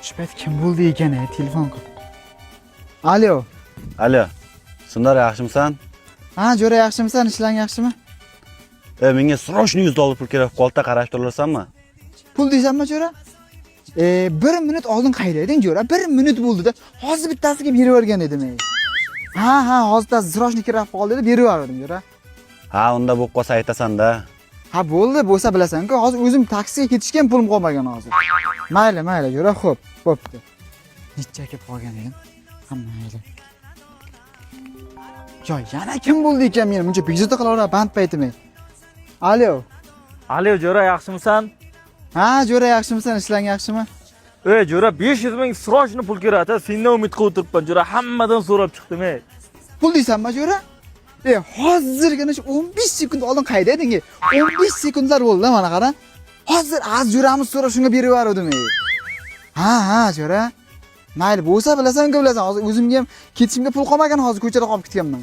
Shu payt kim bo'ldi ekan, telefon qilib. Alo. Alo. Sundar yaxshimisan? Ha, jo'ra yaxshimisan? Ishlang yaxshimi? Menga срочно $100 pul kerak, qolta qarashib turarsanmi? Pul deysanmi, jo'ra? 1 minut oldin qayda eding, jo'ra? 1 minut bo'ldi-da. Hozir bittasiga berib yuborgan edim. Ha, hozir srochni kirib qoldi deb berib yubordim, jo'ra. Ha, unda bo'lib qolsa aytasan-da. Ha, bo'ldi, bo'lsa bilasan-ku, hozir o'zim taksiga ketishga pulim qolmagan hozir. Mayli, jo'ra, xo'p, bo'pti. Necha kelib qolgan edim? Ha, mayli. Yo, yana kim bo'ldi ekan meni buncha bezovta qilaveradi band paytimda. Alo. Alo, jo'ra yaxshimisan? Ha, jo'ra yaxshimisan? Ishlang yaxshimi? Jo'ra 500 ming srochni pul kerak-da. Sendan umid qilib o'tiribman, jo'ra. Hammadan so'rab chiqdim, Pul deysanmi, jo'ra? Hozirgina 15 sekund oldin qayda eding? 15 sekundlar bo'ldi mana qara. Hozir jo'ramiz so'rab shunga berib yubordim. Ha, jo'ra. Mayli, bo'lsa bilasan-ku bilasan. Hozir o'zimga ham ketishimga pul qolmagan, hozir ko'chada qolib ketganman.